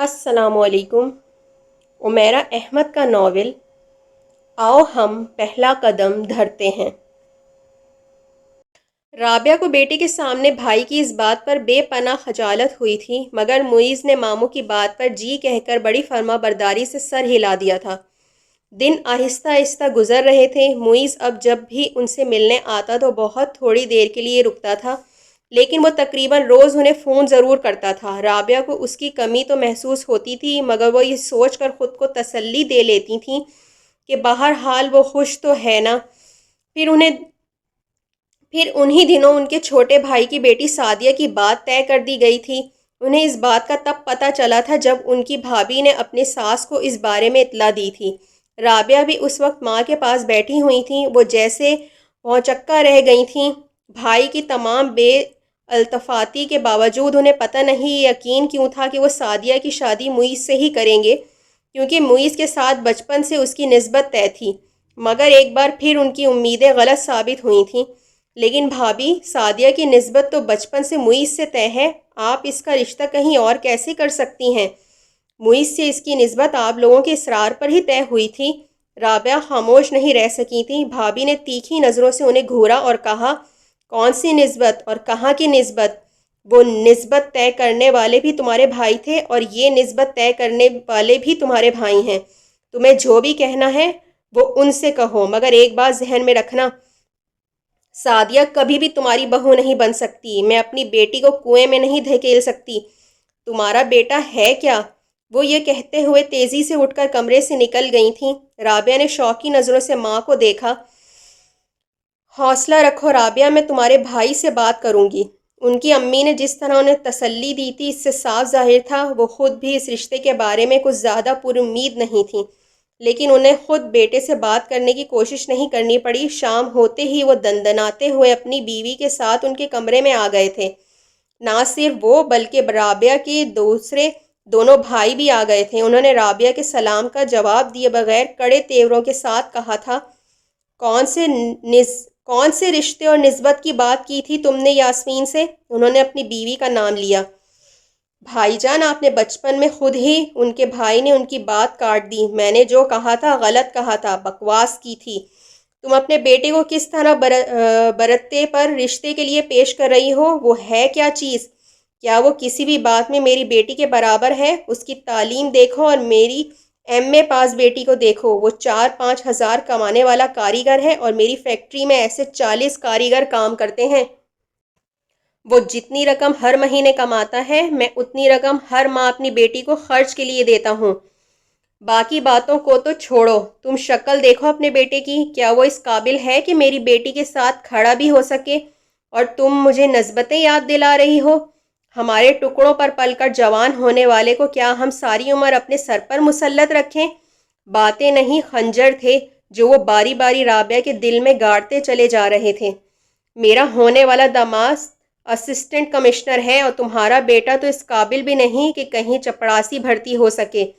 السلام علیکم۔ عمیرہ احمد کا ناول آؤ ہم پہلا قدم دھرتے ہیں۔ رابعہ کو بیٹے کے سامنے بھائی کی اس بات پر بے پناہ خجالت ہوئی تھی، مگر معیز نے ماموں کی بات پر جی کہہ کر بڑی فرما برداری سے سر ہلا دیا تھا۔ دن آہستہ آہستہ گزر رہے تھے۔ معیز اب جب بھی ان سے ملنے آتا تو بہت تھوڑی دیر کے لیے رکتا تھا، لیکن وہ تقریباً روز انہیں فون ضرور کرتا تھا۔ رابعہ کو اس کی کمی تو محسوس ہوتی تھی، مگر وہ یہ سوچ کر خود کو تسلی دے لیتی تھیں کہ بہرحال وہ خوش تو ہے نا۔ پھر انہی دنوں ان کے چھوٹے بھائی کی بیٹی سعدیہ کی بات طے کر دی گئی تھی۔ انہیں اس بات کا تب پتہ چلا تھا جب ان کی بھابھی نے اپنی ساس کو اس بارے میں اطلاع دی تھی۔ رابعہ بھی اس وقت ماں کے پاس بیٹھی ہوئی تھیں۔ وہ جیسے بھونچکا رہ گئی تھیں۔ بھائی کی تمام بے التفاتی کے باوجود انہیں پتہ نہیں یقین کیوں تھا کہ وہ سعدیہ کی شادی معیز سے ہی کریں گے، کیونکہ معیز کے ساتھ بچپن سے اس کی نسبت طے تھی۔ مگر ایک بار پھر ان کی امیدیں غلط ثابت ہوئی تھیں۔ لیکن بھابھی، سعدیہ کی نسبت تو بچپن سے معیز سے طے ہے، آپ اس کا رشتہ کہیں اور کیسے کر سکتی ہیں؟ معیز سے اس کی نسبت آپ لوگوں کے اصرار پر ہی طے ہوئی تھی۔ رابعہ خاموش نہیں رہ سکی تھی۔ بھابھی نے تیکھی نظروں سے انہیں گھورا اور کہا، کون سی نسبت اور کہاں کی نسبت؟ وہ نسبت طے کرنے والے بھی تمہارے بھائی تھے اور یہ نسبت طے کرنے والے بھی تمہارے بھائی ہیں۔ تمہیں جو بھی کہنا ہے وہ ان سے کہو، مگر ایک بات ذہن میں رکھنا، سعدیہ کبھی بھی تمہاری بہو نہیں بن سکتی۔ میں اپنی بیٹی کو کنویں میں نہیں دھکیل سکتی۔ تمہارا بیٹا ہے کیا؟ وہ یہ کہتے ہوئے تیزی سے اٹھ کر کمرے سے نکل گئی تھیں۔ رابعہ نے شوقی نظروں سے ماں کو دیکھا۔ حوصلہ رکھو رابعہ، میں تمہارے بھائی سے بات کروں گی۔ ان کی امی نے جس طرح انہیں تسلی دی تھی، اس سے صاف ظاہر تھا وہ خود بھی اس رشتے کے بارے میں کچھ زیادہ پر امید نہیں تھیں۔ لیکن انہیں خود بیٹے سے بات کرنے کی کوشش نہیں کرنی پڑی۔ شام ہوتے ہی وہ دندناتے ہوئے اپنی بیوی کے ساتھ ان کے کمرے میں آ گئے تھے۔ نہ صرف وہ بلکہ رابعہ کے دوسرے دونوں بھائی بھی آ گئے تھے۔ انہوں نے رابعہ کے سلام کا جواب دیے بغیر کڑے تیوروں کے ساتھ کہا تھا، کون سے رشتے اور نسبت کی بات کی تھی تم نے یاسمین سے؟ انہوں نے اپنی بیوی کا نام لیا۔ بھائی جان، آپ نے بچپن میں خود ہی، ان کے بھائی نے ان کی بات کاٹ دی، میں نے جو کہا تھا غلط کہا تھا، بکواس کی تھی۔ تم اپنے بیٹے کو کس طرح برتے پر رشتے کے لیے پیش کر رہی ہو؟ وہ ہے کیا چیز؟ کیا وہ کسی بھی بات میں میری بیٹی کے برابر ہے؟ اس کی تعلیم دیکھو اور میری ایم اے پاس بیٹی کو دیکھو۔ وہ 4-5 ہزار کمانے والا کاریگر ہے اور میری فیکٹری میں ایسے 40 کاریگر کام کرتے ہیں۔ وہ جتنی رقم ہر مہینے کماتا ہے، میں اتنی رقم ہر ماہ اپنی بیٹی کو خرچ کے لیے دیتا ہوں۔ باقی باتوں کو تو چھوڑو، تم شکل دیکھو اپنے بیٹے کی، کیا وہ اس قابل ہے کہ میری بیٹی کے ساتھ کھڑا بھی ہو سکے؟ اور تم مجھے نسبتیں یاد دلا رہی ہو؟ ہمارے ٹکڑوں پر پل کر جوان ہونے والے کو کیا ہم ساری عمر اپنے سر پر مسلط رکھیں؟ باتیں نہیں، خنجر تھے جو وہ باری باری رابعہ کے دل میں گاڑتے چلے جا رہے تھے۔ میرا ہونے والا داماد اسسٹنٹ کمشنر ہے اور تمہارا بیٹا تو اس قابل بھی نہیں کہ کہیں چپڑاسی بھرتی ہو سکے۔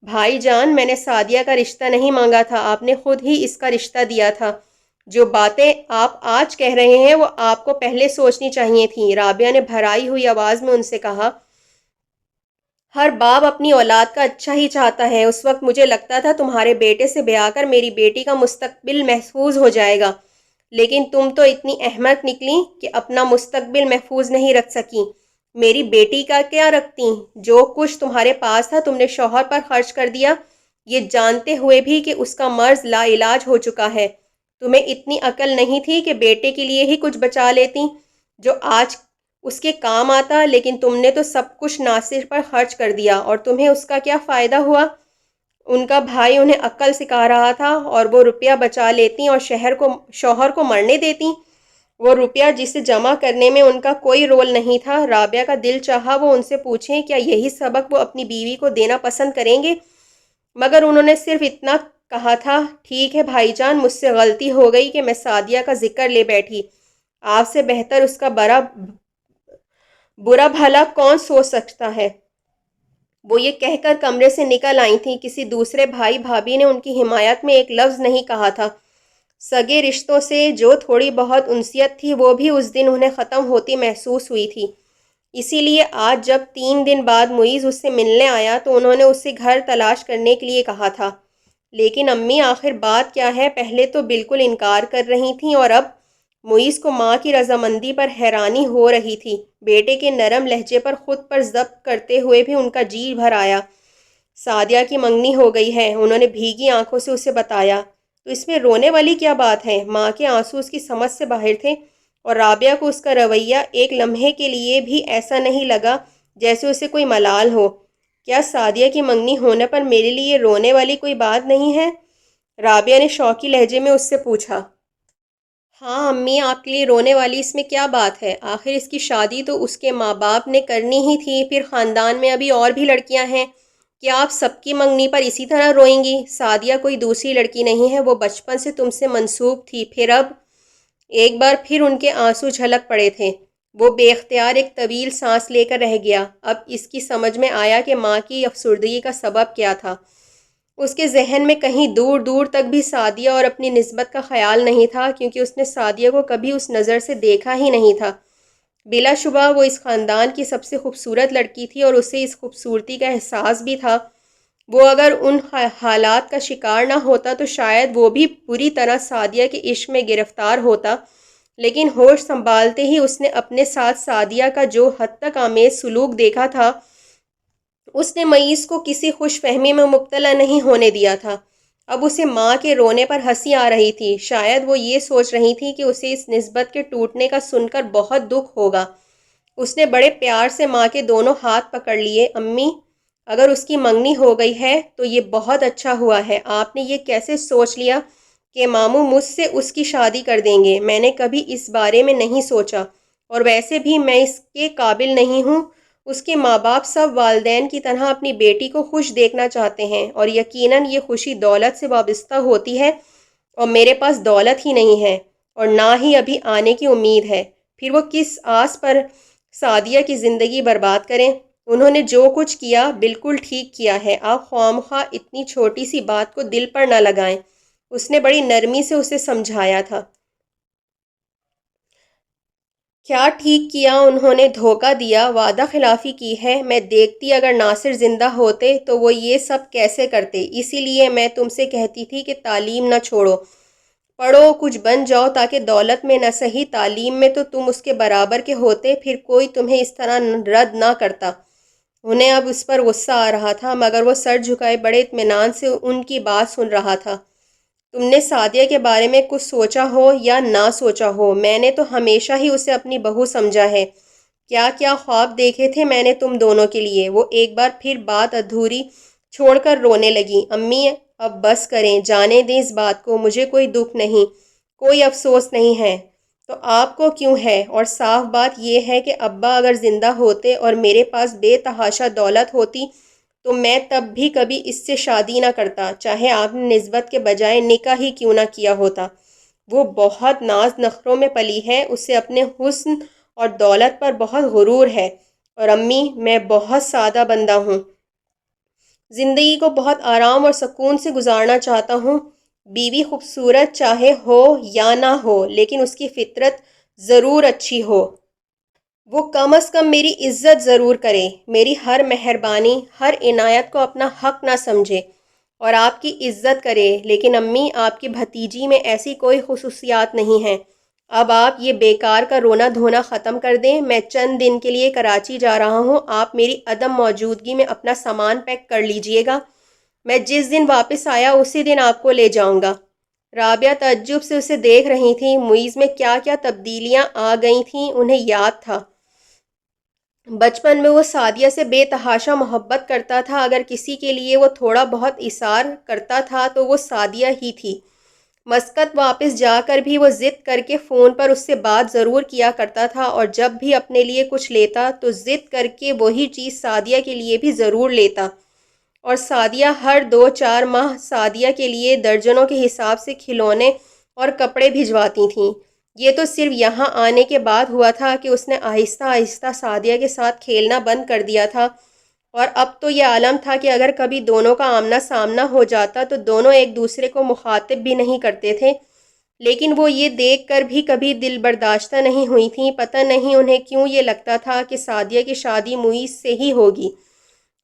بھائی جان، میں نے سعدیہ کا رشتہ نہیں مانگا تھا، آپ نے خود ہی اس کا رشتہ دیا تھا۔ جو باتیں آپ آج کہہ رہے ہیں وہ آپ کو پہلے سوچنی چاہیے تھیں۔ رابعہ نے بھرائی ہوئی آواز میں ان سے کہا، ہر باپ اپنی اولاد کا اچھا ہی چاہتا ہے۔ اس وقت مجھے لگتا تھا تمہارے بیٹے سے بیاہ کر میری بیٹی کا مستقبل محفوظ ہو جائے گا، لیکن تم تو اتنی احمق نکلی کہ اپنا مستقبل محفوظ نہیں رکھ سکی۔ میری بیٹی کا کیا رکھتی؟ جو کچھ تمہارے پاس تھا تم نے شوہر پر خرچ کر دیا، یہ جانتے ہوئے بھی کہ اس کا مرض لا علاج ہو چکا ہے۔ تمہیں اتنی عقل نہیں تھی کہ بیٹے کے لیے ہی کچھ بچا لیتی جو آج اس کے کام آتا، لیکن تم نے تو سب کچھ ناصر پر خرچ کر دیا، اور تمہیں اس کا کیا فائدہ ہوا؟ ان کا بھائی انہیں عقل سکھا رہا تھا اور وہ روپیہ بچا لیتی اور شوہر کو مرنے دیتی، وہ روپیہ جسے جمع کرنے میں ان کا کوئی رول نہیں تھا۔ رابعہ کا دل چاہا وہ ان سے پوچھیں کیا یہی سبق وہ اپنی بیوی کو دینا پسند کریں گے، مگر انہوں نے صرف اتنا کہا تھا، ٹھیک ہے بھائی جان، مجھ سے غلطی ہو گئی کہ میں سعدیہ کا ذکر لے بیٹھی، آپ سے بہتر اس کا برا بھلا کون سوچ سکتا ہے؟ وہ یہ کہہ کر کمرے سے نکل آئی تھیں۔ کسی دوسرے بھائی بھابھی نے ان کی حمایت میں ایک لفظ نہیں کہا تھا۔ سگے رشتوں سے جو تھوڑی بہت انسیت تھی وہ بھی اس دن انہیں ختم ہوتی محسوس ہوئی تھی۔ اسی لیے آج جب 3 دن بعد معیز اس سے ملنے آیا تو انہوں نے اس سے گھر تلاش کرنے کے لیے کہا تھا۔ لیکن امی آخر بات کیا ہے؟ پہلے تو بالکل انکار کر رہی تھیں اور اب معیز کو ماں کی رضامندی پر حیرانی ہو رہی تھی۔ بیٹے کے نرم لہجے پر خود پر ضبط کرتے ہوئے بھی ان کا جی بھر آیا۔ سعدیہ کی منگنی ہو گئی ہے، انہوں نے بھیگی آنکھوں سے اسے بتایا۔ تو اس میں رونے والی کیا بات ہے؟ ماں کے آنسو اس کی سمجھ سے باہر تھے اور رابعہ کو اس کا رویہ ایک لمحے کے لیے بھی ایسا نہیں لگا جیسے اسے کوئی ملال ہو۔ کیا سعدیہ کی منگنی ہونے پر میرے لیے رونے والی کوئی بات نہیں ہے؟ رابعہ نے شوقی لہجے میں اس سے پوچھا۔ ہاں امی، آپ کے لیے رونے والی اس میں کیا بات ہے؟ آخر اس کی شادی تو اس کے ماں باپ نے کرنی ہی تھی، پھر خاندان میں ابھی اور بھی لڑکیاں ہیں۔ کیا آپ سب کی منگنی پر اسی طرح روئیں گی؟ سعدیہ کوئی دوسری لڑکی نہیں ہے، وہ بچپن سے تم سے منسوب تھی۔ پھر اب ایک بار پھر ان کے آنسو جھلک پڑے تھے۔ وہ بے اختیار ایک طویل سانس لے کر رہ گیا۔ اب اس کی سمجھ میں آیا کہ ماں کی افسردگی کا سبب کیا تھا۔ اس کے ذہن میں کہیں دور دور تک بھی سعدیہ اور اپنی نسبت کا خیال نہیں تھا، کیونکہ اس نے سعدیہ کو کبھی اس نظر سے دیکھا ہی نہیں تھا۔ بلا شبہ وہ اس خاندان کی سب سے خوبصورت لڑکی تھی اور اسے اس خوبصورتی کا احساس بھی تھا۔ وہ اگر ان حالات کا شکار نہ ہوتا تو شاید وہ بھی پوری طرح سعدیہ کے عشق میں گرفتار ہوتا، لیکن ہوش سنبھالتے ہی اس نے اپنے ساتھ سعدیہ کا جو حد تک آمیز سلوک دیکھا تھا، اس نے معیز کو کسی خوش فہمی میں مبتلا نہیں ہونے دیا تھا۔ اب اسے ماں کے رونے پر ہنسی آ رہی تھی۔ شاید وہ یہ سوچ رہی تھی کہ اسے اس نسبت کے ٹوٹنے کا سن کر بہت دکھ ہوگا۔ اس نے بڑے پیار سے ماں کے دونوں ہاتھ پکڑ لیے۔ امی، اگر اس کی منگنی ہو گئی ہے تو یہ بہت اچھا ہوا ہے۔ آپ نے یہ کیسے سوچ لیا کہ ماموں مجھ سے اس کی شادی کر دیں گے؟ میں نے کبھی اس بارے میں نہیں سوچا، اور ویسے بھی میں اس کے قابل نہیں ہوں۔ اس کے ماں باپ سب والدین کی طرح اپنی بیٹی کو خوش دیکھنا چاہتے ہیں، اور یقیناً یہ خوشی دولت سے وابستہ ہوتی ہے، اور میرے پاس دولت ہی نہیں ہے اور نہ ہی ابھی آنے کی امید ہے۔ پھر وہ کس آس پر سعدیہ کی زندگی برباد کریں؟ انہوں نے جو کچھ کیا بالکل ٹھیک کیا ہے۔ آپ خواہ اتنی چھوٹی سی بات کو دل پر نہ لگائیں۔ اس نے بڑی نرمی سے اسے سمجھایا تھا۔ کیا ٹھیک کیا؟ انہوں نے دھوکہ دیا، وعدہ خلافی کی ہے۔ میں دیکھتی اگر ناصر زندہ ہوتے تو وہ یہ سب کیسے کرتے۔ اسی لیے میں تم سے کہتی تھی کہ تعلیم نہ چھوڑو، پڑھو، کچھ بن جاؤ، تاکہ دولت میں نہ صحیح تعلیم میں تو تم اس کے برابر کے ہوتے، پھر کوئی تمہیں اس طرح رد نہ کرتا۔ انہیں اب اس پر غصہ آ رہا تھا، مگر وہ سر جھکائے بڑے اطمینان سے ان کی بات سن رہا تھا۔ تم نے سعدیہ کے بارے میں کچھ سوچا ہو یا نہ سوچا ہو، میں نے تو ہمیشہ ہی اسے اپنی بہو سمجھا ہے۔ کیا کیا خواب دیکھے تھے میں نے تم دونوں کے لیے۔ وہ ایک بار پھر بات ادھوری چھوڑ کر رونے لگی۔ امی، اب بس کریں، جانے دیں اس بات کو۔ مجھے کوئی دکھ نہیں، کوئی افسوس نہیں ہے، تو آپ کو کیوں ہے؟ اور صاف بات یہ ہے کہ ابا اگر زندہ ہوتے اور میرے پاس بے تحاشا دولت ہوتی تو میں تب بھی کبھی اس سے شادی نہ کرتا، چاہے آپ نے نسبت کے بجائے نکاح ہی کیوں نہ کیا ہوتا۔ وہ بہت ناز نخروں میں پلی ہے، اسے اپنے حسن اور دولت پر بہت غرور ہے، اور امی، میں بہت سادہ بندہ ہوں، زندگی کو بہت آرام اور سکون سے گزارنا چاہتا ہوں۔ بیوی خوبصورت چاہے ہو یا نہ ہو، لیکن اس کی فطرت ضرور اچھی ہو۔ وہ کم از کم میری عزت ضرور کرے، میری ہر مہربانی، ہر عنایت کو اپنا حق نہ سمجھے، اور آپ کی عزت کرے۔ لیکن امی، آپ کی بھتیجی میں ایسی کوئی خصوصیات نہیں ہیں۔ اب آپ یہ بیکار کا رونا دھونا ختم کر دیں۔ میں چند دن کے لیے کراچی جا رہا ہوں، آپ میری عدم موجودگی میں اپنا سامان پیک کر لیجئے گا۔ میں جس دن واپس آیا اسی دن آپ کو لے جاؤں گا۔ رابعہ تعجب سے اسے دیکھ رہی تھیں۔ معیز میں کیا کیا تبدیلیاں آ گئی تھیں انہیں یاد تھا۔ بچپن میں وہ سعدیہ سے بے تحاشا محبت کرتا تھا، اگر کسی کے لیے وہ تھوڑا بہت اثار کرتا تھا تو وہ سعدیہ ہی تھی۔ مسقط واپس جا کر بھی وہ ضد کر کے فون پر اس سے بات ضرور کیا کرتا تھا، اور جب بھی اپنے لیے کچھ لیتا تو ضد کر کے وہی چیز سعدیہ کے لیے بھی ضرور لیتا، اور سعدیہ ہر 2-4 ماہ سعدیہ کے لیے درجنوں کے حساب سے کھلونے اور کپڑے بھجواتی تھیں۔ یہ تو صرف یہاں آنے کے بعد ہوا تھا کہ اس نے آہستہ آہستہ سعدیہ کے ساتھ کھیلنا بند کر دیا تھا، اور اب تو یہ عالم تھا کہ اگر کبھی دونوں کا آمنا سامنا ہو جاتا تو دونوں ایک دوسرے کو مخاطب بھی نہیں کرتے تھے، لیکن وہ یہ دیکھ کر بھی کبھی دل برداشتہ نہیں ہوئی تھیں۔ پتہ نہیں انہیں کیوں یہ لگتا تھا کہ سعدیہ کی شادی معیز سے ہی ہوگی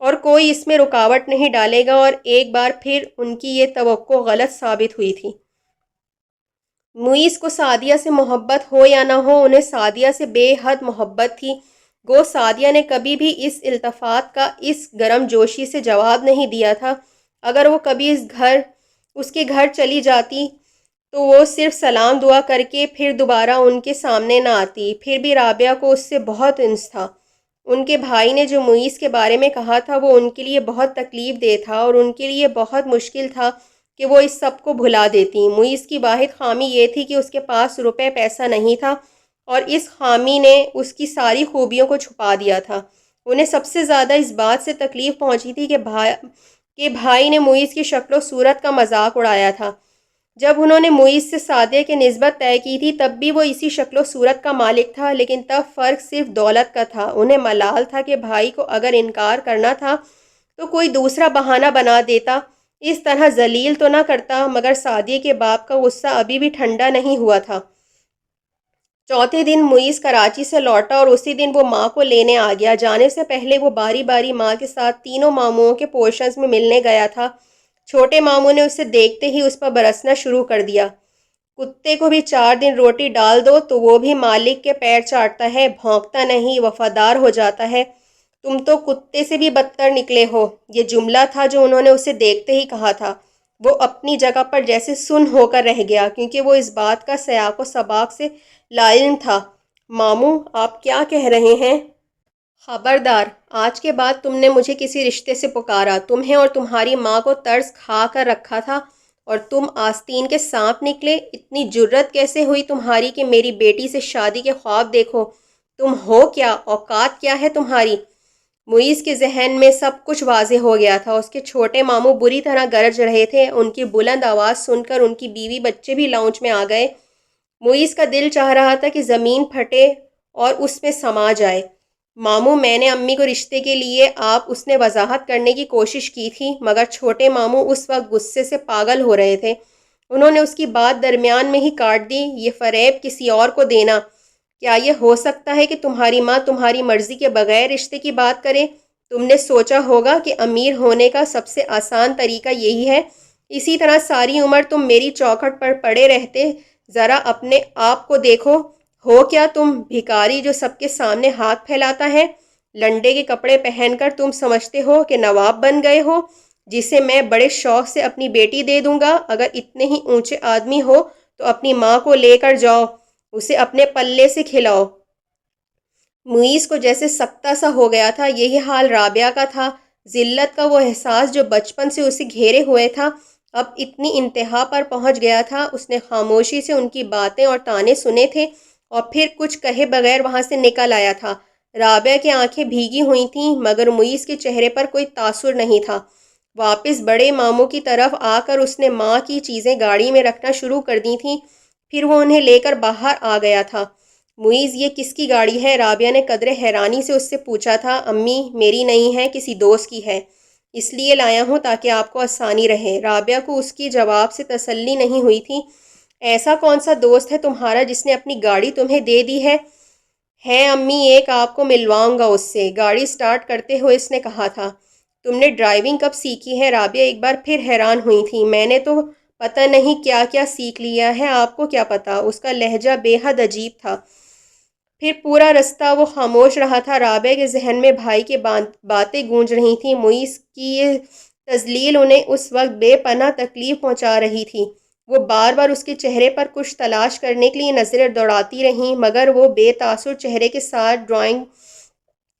اور کوئی اس میں رکاوٹ نہیں ڈالے گا، اور ایک بار پھر ان کی یہ توقع غلط ثابت ہوئی تھی۔ معیز کو سعدیہ سے محبت ہو یا نہ ہو، انہیں سعدیہ سے بے حد محبت تھی۔ گو سعدیہ نے کبھی بھی اس التفات کا اس گرم جوشی سے جواب نہیں دیا تھا۔ اگر وہ کبھی اس کے گھر چلی جاتی تو وہ صرف سلام دعا کر کے پھر دوبارہ ان کے سامنے نہ آتی۔ پھر بھی رابعہ کو اس سے بہت انس تھا۔ ان کے بھائی نے جو معیز کے بارے میں کہا تھا وہ ان کے لیے بہت تکلیف دہ تھا، اور ان کے لیے بہت مشکل تھا کہ وہ اس سب کو بھلا دیتی۔ معیز کی واحد خامی یہ تھی کہ اس کے پاس روپے پیسہ نہیں تھا، اور اس خامی نے اس کی ساری خوبیوں کو چھپا دیا تھا۔ انہیں سب سے زیادہ اس بات سے تکلیف پہنچی تھی کہ بھائی نے معیز کی شکل و صورت کا مذاق اڑایا تھا۔ جب انہوں نے معیز سے سعدیہ کی نسبت طے کی تھی تب بھی وہ اسی شکل و صورت کا مالک تھا، لیکن تب فرق صرف دولت کا تھا۔ انہیں ملال تھا کہ بھائی کو اگر انکار کرنا تھا تو کوئی دوسرا بہانہ بنا دیتا، اس طرح ذلیل تو نہ کرتا، مگر سعدیہ کے باپ کا غصہ ابھی بھی ٹھنڈا نہیں ہوا تھا۔ چوتھے دن معیز کراچی سے لوٹا اور اسی دن وہ ماں کو لینے آ گیا۔ جانے سے پہلے وہ باری باری ماں کے ساتھ تینوں ماموں کے پورشنز میں ملنے گیا تھا۔ چھوٹے ماموں نے اسے دیکھتے ہی اس پر برسنا شروع کر دیا۔ کتے کو بھی 4 دن روٹی ڈال دو تو وہ بھی مالک کے پیر چاٹتا ہے، بھونکتا نہیں، وفادار ہو جاتا ہے۔ تم تو کتے سے بھی بدتر نکلے ہو، یہ جملہ تھا جو انہوں نے اسے دیکھتے ہی کہا تھا۔ وہ اپنی جگہ پر جیسے سن ہو کر رہ گیا، کیونکہ وہ اس بات کا سیاق و سباق سے لاعلم تھا۔ ماموں، آپ کیا کہہ رہے ہیں؟ خبردار، آج کے بعد تم نے مجھے کسی رشتے سے پکارا، تمہیں اور تمہاری ماں کو طرز کھا کر رکھا تھا، اور تم آستین کے سانپ نکلے۔ اتنی جرت کیسے ہوئی تمہاری کہ میری بیٹی سے شادی کے خواب دیکھو؟ تم ہو کیا؟ اوقات کیا ہے تمہاری؟ معیز کے ذہن میں سب کچھ واضح ہو گیا تھا۔ اس کے چھوٹے ماموں بری طرح گرج رہے تھے۔ ان کی بلند آواز سن کر ان کی بیوی بچے بھی لاؤنج میں آ گئے۔ معیز کا دل چاہ رہا تھا کہ زمین پھٹے اور اس میں سما جائے۔ ماموں، میں نے امی کو رشتے کے لیے اس نے وضاحت کرنے کی کوشش کی تھی، مگر چھوٹے ماموں اس وقت غصے سے پاگل ہو رہے تھے۔ انہوں نے اس کی بات درمیان میں ہی کاٹ دی۔ یہ فریب کسی اور کو دینا، کیا یہ ہو سکتا ہے کہ تمہاری ماں تمہاری مرضی کے بغیر رشتے کی بات کرے؟ تم نے سوچا ہوگا کہ امیر ہونے کا سب سے آسان طریقہ یہی ہے، اسی طرح ساری عمر تم میری چوکھٹ پر پڑے رہتے۔ ذرا اپنے آپ کو دیکھو، ہو کیا تم بھکاری جو سب کے سامنے ہاتھ پھیلاتا ہے؟ لنڈے کے کپڑے پہن کر تم سمجھتے ہو کہ نواب بن گئے ہو، جسے میں بڑے شوق سے اپنی بیٹی دے دوں گا۔ اگر اتنے ہی اونچے آدمی ہو تو اپنی ماں کو لے کر جاؤ، اسے اپنے پلے سے کھلاؤ۔ معیز کو جیسے سکتہ سا ہو گیا تھا۔ یہی حال رابعہ کا تھا۔ ذلت کا وہ احساس جو بچپن سے اسے گھیرے ہوئے تھا اب اتنی انتہا پر پہنچ گیا تھا۔ اس نے خاموشی سے ان کی باتیں اور طعنے سنے تھے اور پھر کچھ کہے بغیر وہاں سے نکل آیا تھا۔ رابعہ کی آنکھیں بھیگی ہوئی تھیں، مگر معیز کے چہرے پر کوئی تاثر نہیں تھا۔ واپس بڑے ماموں کی طرف آ کر اس نے ماں کی چیزیں گاڑی میں رکھنا شروع کر دی تھیں، پھر وہ انہیں لے کر باہر آ گیا تھا۔ معیز، یہ کس کی گاڑی ہے؟ رابعہ نے قدرے حیرانی سے اس سے پوچھا تھا۔ امی، میری نہیں ہے، کسی دوست کی ہے، اس لیے لایا ہوں تاکہ آپ کو آسانی رہے۔ رابعہ کو اس کی جواب سے تسلی نہیں ہوئی تھی۔ ایسا کون سا دوست ہے تمہارا جس نے اپنی گاڑی تمہیں دے دی ہے؟ امی، ایک آپ کو ملواؤں گا اس سے، گاڑی سٹارٹ کرتے ہوئے اس نے کہا تھا۔ تم نے ڈرائیونگ کب سیکھی ہے؟ رابعہ ایک بار پھر حیران ہوئی تھی۔ میں نے تو پتہ نہیں کیا کیا سیکھ لیا ہے، آپ کو کیا پتا؟ اس کا لہجہ بے حد عجیب تھا۔ پھر پورا رستہ وہ خاموش رہا تھا۔ رابعہ کے ذہن میں بھائی کی باتیں گونج رہی تھیں۔ معیز کی یہ تذلیل انہیں اس وقت بے پناہ تکلیف پہنچا رہی تھی۔ وہ بار بار اس کے چہرے پر کچھ تلاش کرنے کے لیے نظریں دوڑاتی رہیں، مگر وہ بے تاثر چہرے کے ساتھ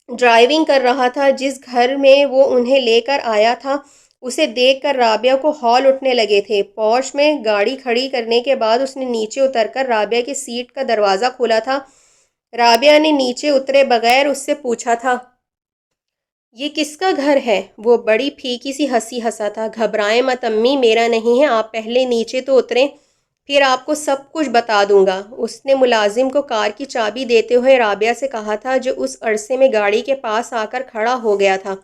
ڈرائیونگ کر رہا تھا۔ جس گھر میں وہ انہیں لے کر آیا تھا اسے دیکھ کر رابعہ کو ہول اٹھنے لگے تھے۔ پورش میں گاڑی کھڑی کرنے کے بعد اس نے نیچے اتر کر رابعہ کی سیٹ کا دروازہ کھولا تھا۔ رابعہ نے نیچے اترے بغیر اس سے پوچھا تھا، یہ کس کا گھر ہے؟ وہ بڑی پھیکی سی ہنسی ہنسا تھا۔ گھبرائیں مت امی، میرا نہیں ہے، آپ پہلے نیچے تو اتریں، پھر آپ کو سب کچھ بتا دوں گا۔ اس نے ملازم کو کار کی چابی دیتے ہوئے رابعہ سے کہا تھا، جو اس عرصے میں گاڑی کے پاس آ کر کھڑا ہو گیا تھا۔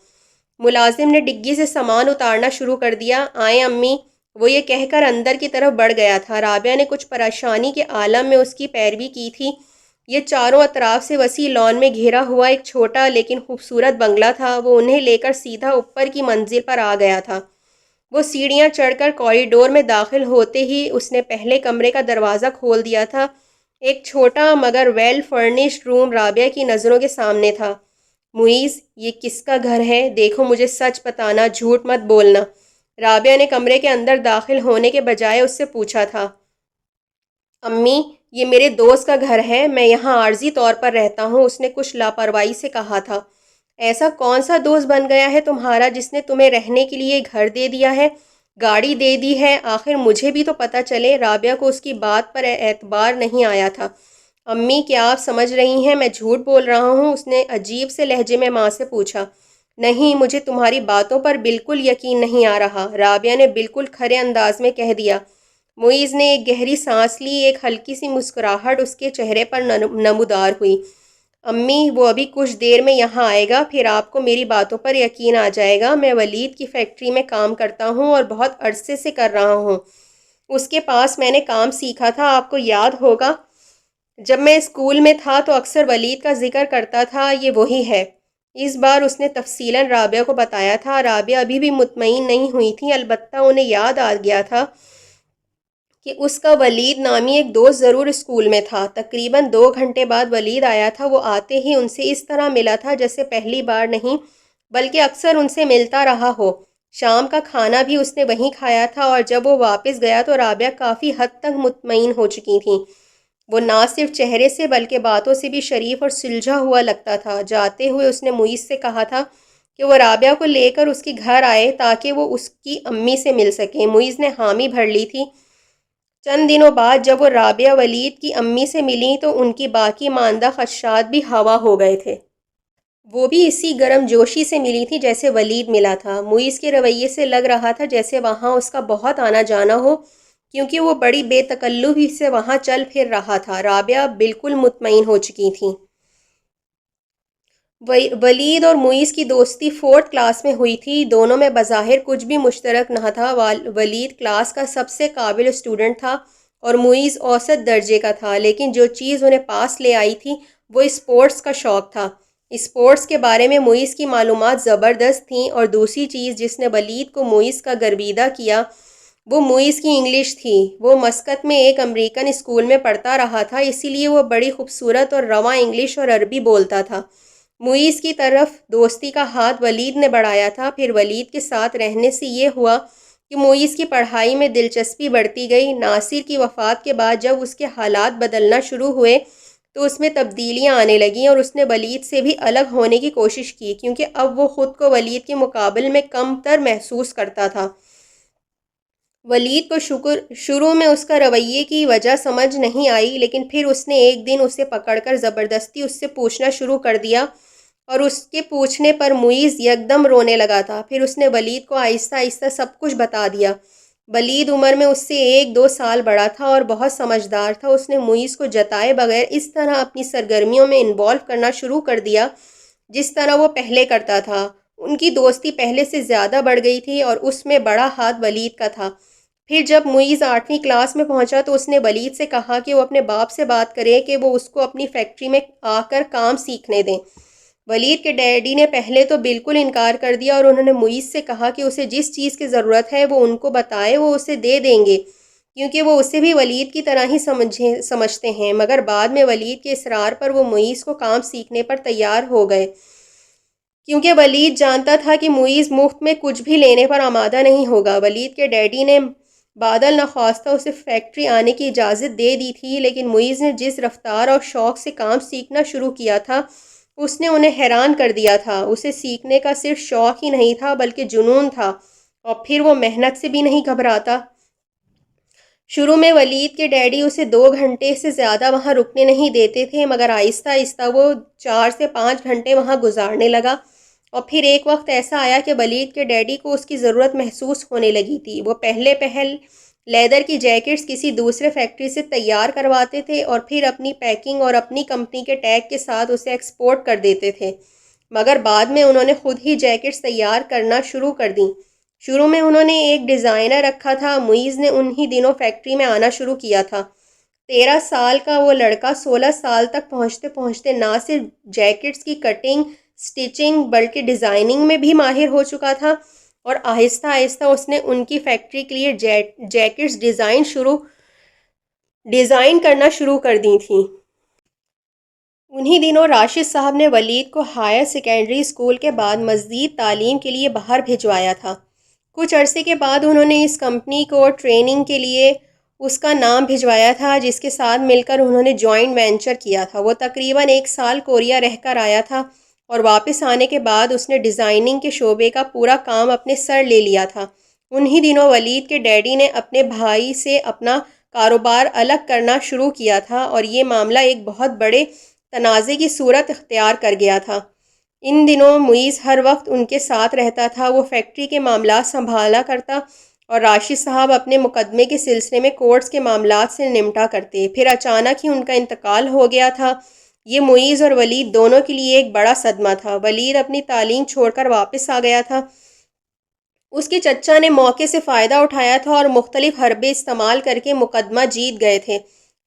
ملازم نے ڈگی سے سامان اتارنا شروع کر دیا۔ آئیں امی، وہ یہ کہہ کر اندر کی طرف بڑھ گیا تھا۔ رابعہ نے کچھ پریشانی کے عالم میں اس کی پیروی کی تھی۔ یہ چاروں اطراف سے وسیع لان میں گھیرا ہوا ایک چھوٹا لیکن خوبصورت بنگلہ تھا۔ وہ انہیں لے کر سیدھا اوپر کی منزل پر آ گیا تھا۔ وہ سیڑھیاں چڑھ کر کوریڈور میں داخل ہوتے ہی اس نے پہلے کمرے کا دروازہ کھول دیا تھا۔ ایک چھوٹا مگر ویل فرنشڈ روم رابعہ کی نظروں کے سامنے تھا۔ معیز، یہ کس کا گھر ہے؟ دیکھو، مجھے سچ بتانا، جھوٹ مت بولنا، رابعہ نے کمرے کے اندر داخل ہونے کے بجائے اس سے پوچھا تھا۔ امی، یہ میرے دوست کا گھر ہے، میں یہاں عارضی طور پر رہتا ہوں، اس نے کچھ لاپرواہی سے کہا تھا۔ ایسا کون سا دوست بن گیا ہے تمہارا جس نے تمہیں رہنے کے لیے گھر دے دیا ہے، گاڑی دے دی ہے؟ آخر مجھے بھی تو پتہ چلے۔ رابعہ کو اس کی بات پر اعتبار نہیں آیا تھا۔ امی، کیا آپ سمجھ رہی ہیں میں جھوٹ بول رہا ہوں؟ اس نے عجیب سے لہجے میں ماں سے پوچھا۔ نہیں، مجھے تمہاری باتوں پر بالکل یقین نہیں آ رہا، رابعہ نے بالکل کھرے انداز میں کہہ دیا۔ معیز نے ایک گہری سانس لی، ایک ہلکی سی مسکراہٹ اس کے چہرے پر نمودار ہوئی۔ امی، وہ ابھی کچھ دیر میں یہاں آئے گا، پھر آپ کو میری باتوں پر یقین آ جائے گا۔ میں ولید کی فیکٹری میں کام کرتا ہوں اور بہت عرصے سے کر رہا ہوں۔ اس کے پاس میں نے کام سیکھا تھا، آپ کو یاد ہوگا جب میں اسکول میں تھا تو اکثر ولید کا ذکر کرتا تھا، یہ وہی ہے۔ اس بار اس نے تفصیلاً رابعہ کو بتایا تھا۔ رابعہ ابھی بھی مطمئن نہیں ہوئی تھی، البتہ انہیں یاد آ گیا تھا کہ اس کا ولید نامی ایک دوست ضرور اسکول میں تھا۔ تقریباً 2 گھنٹے بعد ولید آیا تھا۔ وہ آتے ہی ان سے اس طرح ملا تھا جیسے پہلی بار نہیں بلکہ اکثر ان سے ملتا رہا ہو۔ شام کا کھانا بھی اس نے وہیں کھایا تھا، اور جب وہ واپس گیا تو رابعہ کافی حد تک مطمئن ہو چکی تھیں۔ وہ نہ صرف چہرے سے بلکہ باتوں سے بھی شریف اور سلجھا ہوا لگتا تھا۔ جاتے ہوئے اس نے معیز سے کہا تھا کہ وہ رابعہ کو لے کر اس کے گھر آئے تاکہ وہ اس کی امی سے مل سکیں۔ معیز نے حامی بھر لی تھی۔ چند دنوں بعد جب وہ رابعہ ولید کی امی سے ملیں تو ان کی باقی ماندہ خدشات بھی ہوا ہو گئے تھے۔ وہ بھی اسی گرم جوشی سے ملی تھی جیسے ولید ملا تھا۔ معیز کے رویے سے لگ رہا تھا جیسے وہاں اس کا بہت آنا جانا ہو، کیونکہ وہ بڑی بے تکلفی سے وہاں چل پھر رہا تھا۔ رابعہ بالکل مطمئن ہو چکی تھیں۔ ولید اور معیز کی دوستی 4th کلاس میں ہوئی تھی۔ دونوں میں بظاہر کچھ بھی مشترک نہ تھا۔ ولید کلاس کا سب سے قابل اسٹوڈنٹ تھا اور معیز اوسط درجے کا تھا، لیکن جو چیز انہیں پاس لے آئی تھی وہ اسپورٹس کا شوق تھا۔ اسپورٹس کے بارے میں معیز کی معلومات زبردست تھیں، اور دوسری چیز جس نے ولید کو معیز کا گرویدہ کیا وہ معیز کی انگلش تھی۔ وہ مسقط میں ایک امریکن اسکول میں پڑھتا رہا تھا، اسی لیے وہ بڑی خوبصورت اور رواں انگلش اور عربی بولتا تھا۔ معیز کی طرف دوستی کا ہاتھ ولید نے بڑھایا تھا۔ پھر ولید کے ساتھ رہنے سے یہ ہوا کہ معیز کی پڑھائی میں دلچسپی بڑھتی گئی۔ ناصر کی وفات کے بعد جب اس کے حالات بدلنا شروع ہوئے تو اس میں تبدیلیاں آنے لگیں، اور اس نے ولید سے بھی الگ ہونے کی کوشش کی، کیونکہ اب وہ خود کو ولید کے مقابل میں کم تر محسوس کرتا تھا۔ ولید کو شروع میں اس کا رویے کی وجہ سمجھ نہیں آئی، لیکن پھر اس نے ایک دن اسے پکڑ کر زبردستی اس سے پوچھنا شروع کر دیا، اور اس کے پوچھنے پر معیز یکدم رونے لگا تھا۔ پھر اس نے ولید کو آہستہ آہستہ سب کچھ بتا دیا۔ ولید عمر میں اس سے 1-2 سال بڑا تھا اور بہت سمجھدار تھا۔ اس نے معیز کو جتائے بغیر اس طرح اپنی سرگرمیوں میں انوالو کرنا شروع کر دیا جس طرح وہ پہلے کرتا تھا۔ ان کی دوستی پہلے سے زیادہ بڑھ گئی تھی، اور اس میں بڑا ہاتھ ولید کا تھا۔ پھر جب معیز 8ویں کلاس میں پہنچا تو اس نے ولید سے کہا کہ وہ اپنے باپ سے بات کرے کہ وہ اس کو اپنی فیکٹری میں آ کر کام سیکھنے دیں۔ ولید کے ڈیڈی نے پہلے تو بالکل انکار کر دیا، اور انہوں نے معیز سے کہا کہ اسے جس چیز کی ضرورت ہے وہ ان کو بتائے، وہ اسے دے دیں گے، کیونکہ وہ اسے بھی ولید کی طرح ہی سمجھتے ہیں۔ مگر بعد میں ولید کے اصرار پر وہ معیز کو کام سیکھنے پر تیار ہو گئے، کیونکہ ولید جانتا تھا کہ معیز مفت میں کچھ بھی لینے پر آمادہ نہیں ہوگا۔ ولید کے ڈیڈی نے بادل نخواستہ اسے فیکٹری آنے کی اجازت دے دی تھی، لیکن معیز نے جس رفتار اور شوق سے کام سیکھنا شروع کیا تھا اس نے انہیں حیران کر دیا تھا۔ اسے سیکھنے کا صرف شوق ہی نہیں تھا بلکہ جنون تھا، اور پھر وہ محنت سے بھی نہیں گھبراتا۔ شروع میں ولید کے ڈیڈی اسے 2 گھنٹے سے زیادہ وہاں رکنے نہیں دیتے تھے، مگر آہستہ آہستہ وہ 4 سے 5 گھنٹے وہاں گزارنے لگا، اور پھر ایک وقت ایسا آیا کہ ولید کے ڈیڈی کو اس کی ضرورت محسوس ہونے لگی تھی۔ وہ پہل لیدر کی جیکٹس کسی دوسرے فیکٹری سے تیار کرواتے تھے اور پھر اپنی پیکنگ اور اپنی کمپنی کے ٹیگ کے ساتھ اسے ایکسپورٹ کر دیتے تھے، مگر بعد میں انہوں نے خود ہی جیکٹس تیار کرنا شروع کر دیں۔ شروع میں انہوں نے ایک ڈیزائنر رکھا تھا۔ معیز نے انہی دنوں فیکٹری میں آنا شروع کیا تھا۔ 13 سال کا وہ لڑکا 16 سال تک پہنچتے پہنچتے نہ صرف جیکٹس کی کٹنگ سٹچنگ بلکہ ڈیزائننگ میں بھی ماہر ہو چکا تھا، اور آہستہ آہستہ اس نے ان کی فیکٹری کے لیے جیکٹس ڈیزائن کرنا شروع کر دی تھیں۔ انہی دنوں راشد صاحب نے ولید کو ہائر سیکنڈری اسکول کے بعد مزید تعلیم کے لیے باہر بھجوایا تھا۔ کچھ عرصے کے بعد انہوں نے اس کمپنی کو ٹریننگ کے لیے اس کا نام بھجوایا تھا، جس کے ساتھ مل کر انہوں نے جوائنٹ وینچر کیا تھا۔ وہ تقریباً 1 سال کوریا رہ کر آیا تھا، اور واپس آنے کے بعد اس نے ڈیزائننگ کے شعبے کا پورا کام اپنے سر لے لیا تھا۔ انہی دنوں ولید کے ڈیڈی نے اپنے بھائی سے اپنا کاروبار الگ کرنا شروع کیا تھا، اور یہ معاملہ ایک بہت بڑے تنازع کی صورت اختیار کر گیا تھا۔ ان دنوں معیز ہر وقت ان کے ساتھ رہتا تھا۔ وہ فیکٹری کے معاملات سنبھالا کرتا، اور راشد صاحب اپنے مقدمے کے سلسلے میں کورٹس کے معاملات سے نمٹا کرتے۔ پھر اچانک ہی ان کا انتقال ہو گیا تھا۔ یہ معیز اور ولید دونوں کے لیے ایک بڑا صدمہ تھا۔ ولید اپنی تعلیم چھوڑ کر واپس آ گیا تھا۔ اس کے چچا نے موقع سے فائدہ اٹھایا تھا اور مختلف حربے استعمال کر کے مقدمہ جیت گئے تھے۔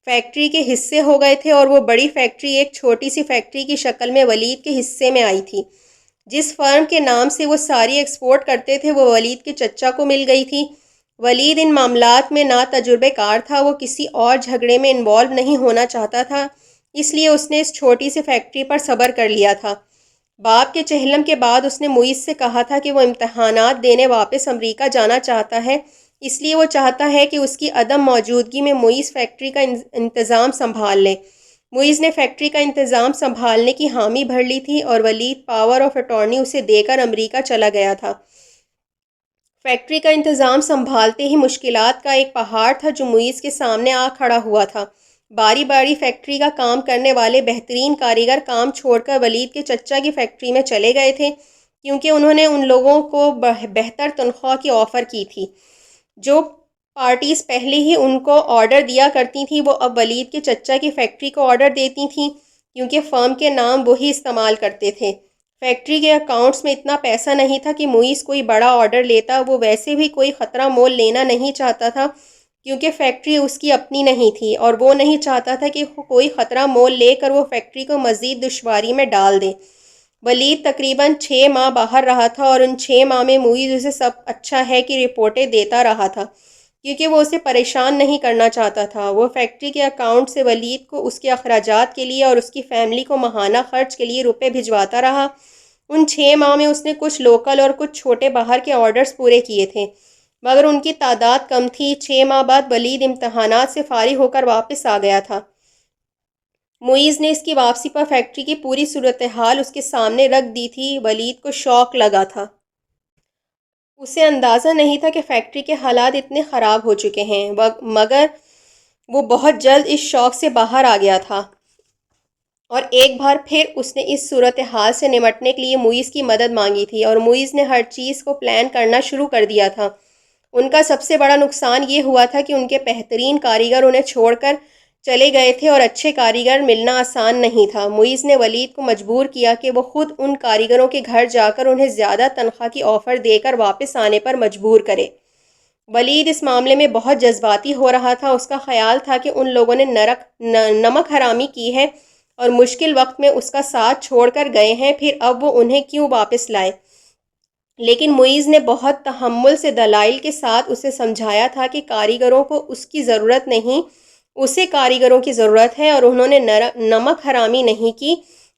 فیکٹری کے حصے ہو گئے تھے، اور وہ بڑی فیکٹری ایک چھوٹی سی فیکٹری کی شکل میں ولید کے حصے میں آئی تھی۔ جس فرم کے نام سے وہ ساری ایکسپورٹ کرتے تھے وہ ولید کے چچا کو مل گئی تھی۔ ولید ان معاملات میں نا تجربہ کار تھا۔ وہ کسی اور جھگڑے میں انوالو نہیں ہونا چاہتا تھا، اس لیے اس نے اس چھوٹی سی فیکٹری پر صبر کر لیا تھا۔ باپ کے چہلم کے بعد اس نے معیز سے کہا تھا کہ وہ امتحانات دینے واپس امریکہ جانا چاہتا ہے، اس لیے وہ چاہتا ہے کہ اس کی عدم موجودگی میں معیز فیکٹری کا انتظام سنبھال لے۔ معیز نے فیکٹری کا انتظام سنبھالنے کی حامی بھر لی تھی، اور ولید پاور آف اٹارنی اسے دے کر امریکہ چلا گیا تھا۔ فیکٹری کا انتظام سنبھالتے ہی مشکلات کا ایک پہاڑ تھا جو معیز کے سامنے آ کھڑا ہوا تھا۔ باری باری فیکٹری کا کام کرنے والے بہترین کاریگر کام چھوڑ کر ولید کے چچا کی فیکٹری میں چلے گئے تھے، کیونکہ انہوں نے ان لوگوں کو بہتر تنخواہ کی آفر کی تھی۔ جو پارٹیز پہلے ہی ان کو آرڈر دیا کرتی تھیں وہ اب ولید کے چچا کی فیکٹری کو آرڈر دیتی تھیں، کیونکہ فرم کے نام وہی استعمال کرتے تھے۔ فیکٹری کے اکاؤنٹس میں اتنا پیسہ نہیں تھا کہ معیز کوئی بڑا آرڈر لیتا۔ وہ ویسے بھی کوئی خطرہ مول لینا نہیں چاہتا تھا، کیونکہ فیکٹری اس کی اپنی نہیں تھی، اور وہ نہیں چاہتا تھا کہ کوئی خطرہ مول لے کر وہ فیکٹری کو مزید دشواری میں ڈال دے۔ ولید تقریباً 6 ماہ باہر رہا تھا، اور ان 6 ماہ میں معیز اسے سب اچھا ہے کہ رپورٹیں دیتا رہا تھا، کیونکہ وہ اسے پریشان نہیں کرنا چاہتا تھا۔ وہ فیکٹری کے اکاؤنٹ سے ولید کو اس کے اخراجات کے لیے اور اس کی فیملی کو ماہانہ خرچ کے لیے روپے بھجواتا رہا۔ ان 6 ماہ میں اس نے کچھ لوکل اور کچھ چھوٹے باہر کے آرڈرز پورے کیے تھے، مگر ان کی تعداد کم تھی۔ 6 ماہ بعد ولید امتحانات سے فارغ ہو کر واپس آ گیا تھا۔ معیز نے اس کی واپسی پر فیکٹری کی پوری صورتحال اس کے سامنے رکھ دی تھی۔ ولید کو شوق لگا تھا۔ اسے اندازہ نہیں تھا کہ فیکٹری کے حالات اتنے خراب ہو چکے ہیں، مگر وہ بہت جلد اس شوق سے باہر آ گیا تھا، اور ایک بار پھر اس نے اس صورتحال سے نمٹنے کے لیے معیز کی مدد مانگی تھی، اور معیز نے ہر چیز کو پلان کرنا شروع کر دیا تھا۔ ان کا سب سے بڑا نقصان یہ ہوا تھا کہ ان کے بہترین کاریگر انہیں چھوڑ کر چلے گئے تھے، اور اچھے کاریگر ملنا آسان نہیں تھا۔ معیز نے ولید کو مجبور کیا کہ وہ خود ان کاریگروں کے گھر جا کر انہیں زیادہ تنخواہ کی آفر دے کر واپس آنے پر مجبور کرے۔ ولید اس معاملے میں بہت جذباتی ہو رہا تھا۔ اس کا خیال تھا کہ ان لوگوں نے نمک حرامی کی ہے اور مشکل وقت میں اس کا ساتھ چھوڑ کر گئے ہیں، پھر اب وہ انہیں کیوں واپس لائے؟ لیکن معیز نے بہت تحمل سے دلائل کے ساتھ اسے سمجھایا تھا کہ کاریگروں کو اس کی ضرورت نہیں، اسے کاریگروں کی ضرورت ہے، اور انہوں نے نمک حرامی نہیں کی،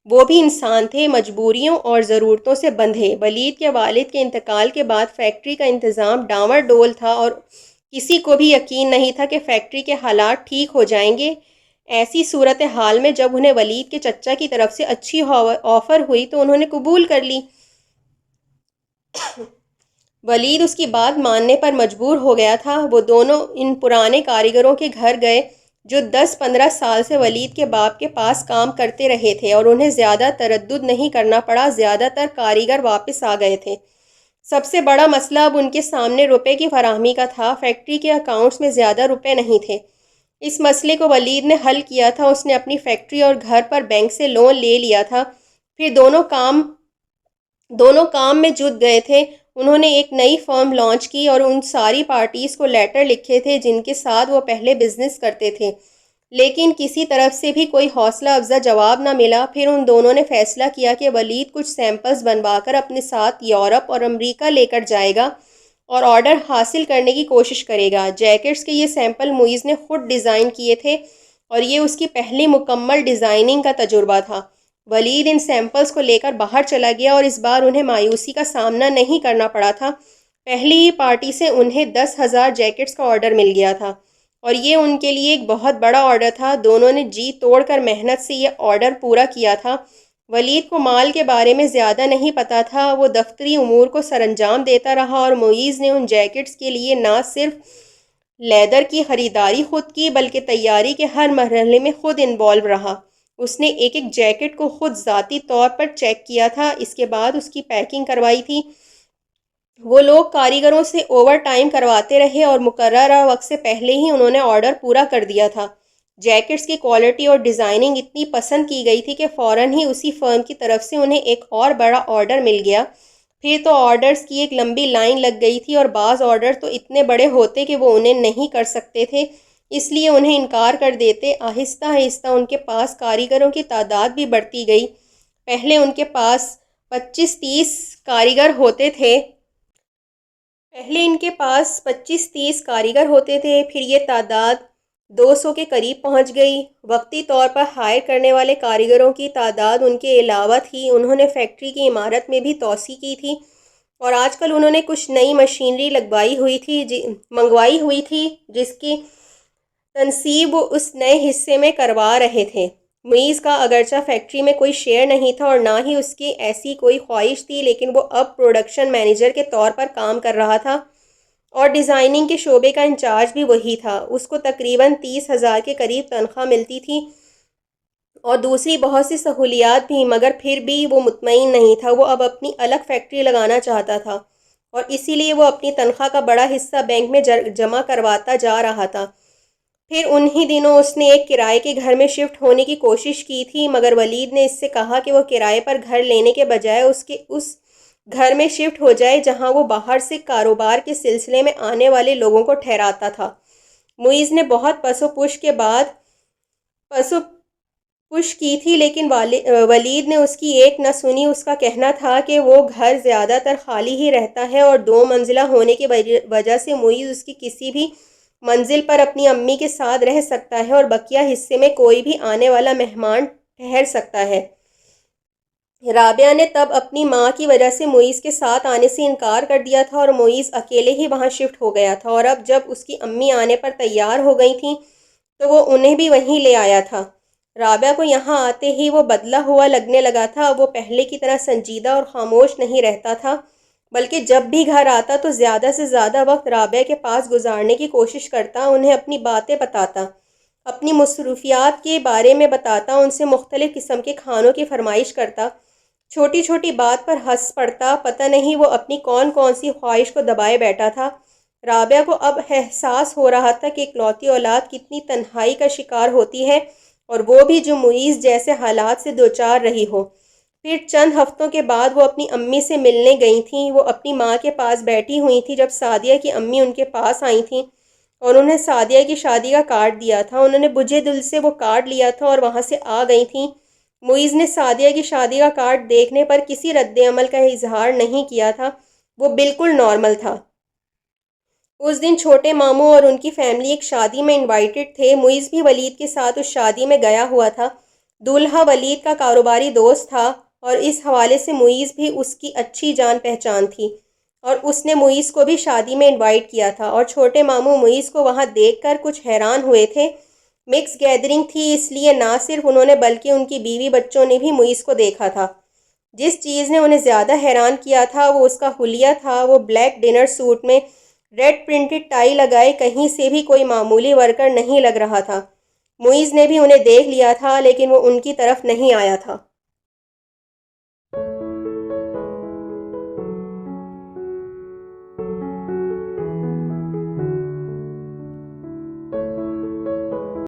وہ بھی انسان تھے، مجبوریوں اور ضرورتوں سے بندھے۔ ولید کے والد کے انتقال کے بعد فیکٹری کا انتظام ڈاواں ڈول تھا، اور کسی کو بھی یقین نہیں تھا کہ فیکٹری کے حالات ٹھیک ہو جائیں گے۔ ایسی صورتحال میں جب انہیں ولید کے چچا کی طرف سے اچھی آفر ہوئی تو انہوں نے قبول کر لی۔ ولید اس کی بات ماننے پر مجبور ہو گیا تھا۔ وہ دونوں ان پرانے کاریگروں کے گھر گئے جو 10-15 سال سے ولید کے باپ کے پاس کام کرتے رہے تھے، اور انہیں زیادہ تردد نہیں کرنا پڑا۔ زیادہ تر کاریگر واپس آ گئے تھے۔ سب سے بڑا مسئلہ اب ان کے سامنے روپے کی فراہمی کا تھا۔ فیکٹری کے اکاؤنٹس میں زیادہ روپے نہیں تھے۔ اس مسئلے کو ولید نے حل کیا تھا۔ اس نے اپنی فیکٹری اور گھر پر بینک سے لون لے لیا تھا، پھر دونوں کام میں جت گئے تھے۔ انہوں نے ایک نئی فرم لانچ کی اور ان ساری پارٹیز کو لیٹر لکھے تھے جن کے ساتھ وہ پہلے بزنس کرتے تھے، لیکن کسی طرف سے بھی کوئی حوصلہ افزا جواب نہ ملا۔ پھر ان دونوں نے فیصلہ کیا کہ ولید کچھ سیمپلز بنوا کر اپنے ساتھ یورپ اور امریکہ لے کر جائے گا اور آرڈر حاصل کرنے کی کوشش کرے گا۔ جیکٹس کے یہ سیمپل معیز نے خود ڈیزائن کیے تھے اور یہ اس کی پہلی مکمل ڈیزائننگ کا تجربہ تھا۔ ولید ان سیمپلز کو لے کر باہر چلا گیا اور اس بار انہیں مایوسی کا سامنا نہیں کرنا پڑا تھا۔ پہلی ہی پارٹی سے انہیں 10,000 جیکٹس کا آرڈر مل گیا تھا اور یہ ان کے لیے ایک بہت بڑا آرڈر تھا۔ دونوں نے جی توڑ کر محنت سے یہ آرڈر پورا کیا تھا۔ ولید کو مال کے بارے میں زیادہ نہیں پتا تھا، وہ دفتری امور کو سر انجام دیتا رہا اور معیز نے ان جیکٹس کے لیے نہ صرف لیدر کی خریداری خود کی بلکہ تیاری کے ہر مرحلے میں خود انوالو رہا۔ اس نے ایک ایک جیکٹ کو خود ذاتی طور پر چیک کیا تھا، اس کے بعد اس کی پیکنگ کروائی تھی۔ وہ لوگ کاریگروں سے اوور ٹائم کرواتے رہے اور مقررہ وقت سے پہلے ہی انہوں نے آرڈر پورا کر دیا تھا۔ جیکٹس کی کوالٹی اور ڈیزائننگ اتنی پسند کی گئی تھی کہ فوراً ہی اسی فرم کی طرف سے انہیں ایک اور بڑا آرڈر مل گیا۔ پھر تو آرڈرز کی ایک لمبی لائن لگ گئی تھی اور بعض آرڈر تو اتنے بڑے ہوتے کہ وہ انہیں نہیں کر سکتے تھے، اس لیے انہیں انکار کر دیتے۔ آہستہ آہستہ ان کے پاس کاریگروں کی تعداد بھی بڑھتی گئی۔ پہلے ان کے پاس 25-30 کاریگر ہوتے تھے۔ پھر یہ تعداد 200 کے قریب پہنچ گئی۔ وقتی طور پر ہائر کرنے والے کاریگروں کی تعداد ان کے علاوہ تھی۔ انہوں نے فیکٹری کی عمارت میں بھی توسیع کی تھی اور آج کل انہوں نے کچھ نئی مشینری منگوائی ہوئی تھی جس کی تنصیب وہ اس نئے حصے میں کروا رہے تھے۔ معیز کا اگرچہ فیکٹری میں کوئی شیئر نہیں تھا اور نہ ہی اس کی ایسی کوئی خواہش تھی، لیکن وہ اب پروڈکشن مینیجر کے طور پر کام کر رہا تھا اور ڈیزائننگ کے شعبے کا انچارج بھی وہی تھا۔ اس کو تقریباً 30,000 کے قریب تنخواہ ملتی تھی اور دوسری بہت سی سہولیات بھی، مگر پھر بھی وہ مطمئن نہیں تھا۔ وہ اب اپنی الگ فیکٹری لگانا چاہتا تھا اور اسی لیے وہ اپنی تنخواہ کا بڑا حصہ بینک میں جمع کرواتا جا رہا تھا۔ پھر انہی دنوں اس نے ایک کرائے کے گھر میں شفٹ ہونے کی کوشش کی تھی، مگر ولید نے اس سے کہا کہ وہ کرائے پر گھر لینے کے بجائے اس گھر میں شفٹ ہو جائے جہاں وہ باہر سے کاروبار کے سلسلے میں آنے والے لوگوں کو ٹھہراتا تھا۔ معیز نے بہت پس و پش کی تھی، لیکن ولید نے اس کی ایک نہ سنی۔ اس کا کہنا تھا کہ وہ گھر زیادہ تر خالی ہی رہتا ہے اور 2 منزلہ ہونے کی وجہ سے معیز اس کی کسی بھی منزل پر اپنی امی کے ساتھ رہ سکتا ہے اور بقیہ حصے میں کوئی بھی آنے والا مہمان ٹھہر سکتا ہے۔ رابعہ نے تب اپنی ماں کی وجہ سے معیز کے ساتھ آنے سے انکار کر دیا تھا اور معیز اکیلے ہی وہاں شفٹ ہو گیا تھا، اور اب جب اس کی امی آنے پر تیار ہو گئی تھیں تو وہ انہیں بھی وہیں لے آیا تھا۔ رابعہ کو یہاں آتے ہی وہ بدلا ہوا لگنے لگا تھا۔ وہ پہلے کی طرح سنجیدہ اور خاموش نہیں رہتا تھا، بلکہ جب بھی گھر آتا تو زیادہ سے زیادہ وقت رابعہ کے پاس گزارنے کی کوشش کرتا، انہیں اپنی باتیں بتاتا، اپنی مصروفیات کے بارے میں بتاتا، ان سے مختلف قسم کے کھانوں کی فرمائش کرتا، چھوٹی چھوٹی بات پر ہنس پڑتا۔ پتہ نہیں وہ اپنی کون سی خواہش کو دبائے بیٹھا تھا۔ رابعہ کو اب احساس ہو رہا تھا کہ اکلوتی اولاد کتنی تنہائی کا شکار ہوتی ہے، اور وہ بھی جو معیز جیسے حالات سے دوچار رہی ہو۔ پھر چند ہفتوں کے بعد وہ اپنی امی سے ملنے گئی تھیں۔ وہ اپنی ماں کے پاس بیٹھی ہوئی تھیں جب سعدیہ کی امی ان کے پاس آئی تھیں اور انہیں سعدیہ کی شادی کا کارڈ دیا تھا۔ انہوں نے بجھے دل سے وہ کارڈ لیا تھا اور وہاں سے آ گئی تھیں۔ معیز نے سعدیہ کی شادی کا کارڈ دیکھنے پر کسی رد عمل کا اظہار نہیں کیا تھا، وہ بالکل نارمل تھا۔ اس دن چھوٹے ماموں اور ان کی فیملی ایک شادی میں انوائٹڈ تھے۔ معیز بھی ولید کے ساتھ اس شادی میں گیا ہوا تھا۔ دولہا ولید کا کاروباری دوست تھا اور اس حوالے سے معیز بھی اس کی اچھی جان پہچان تھی، اور اس نے معیز کو بھی شادی میں انوائٹ کیا تھا، اور چھوٹے ماموں معیز کو وہاں دیکھ کر کچھ حیران ہوئے تھے۔ مکس گیدرنگ تھی، اس لیے نہ صرف انہوں نے بلکہ ان کی بیوی بچوں نے بھی معیز کو دیکھا تھا۔ جس چیز نے انہیں زیادہ حیران کیا تھا وہ اس کا حلیہ تھا۔ وہ بلیک ڈنر سوٹ میں ریڈ پرنٹڈ ٹائی لگائے کہیں سے بھی کوئی معمولی ورکر نہیں لگ رہا تھا۔ معیز نے بھی انہیں دیکھ لیا تھا، لیکن وہ ان کی طرف نہیں آیا تھا۔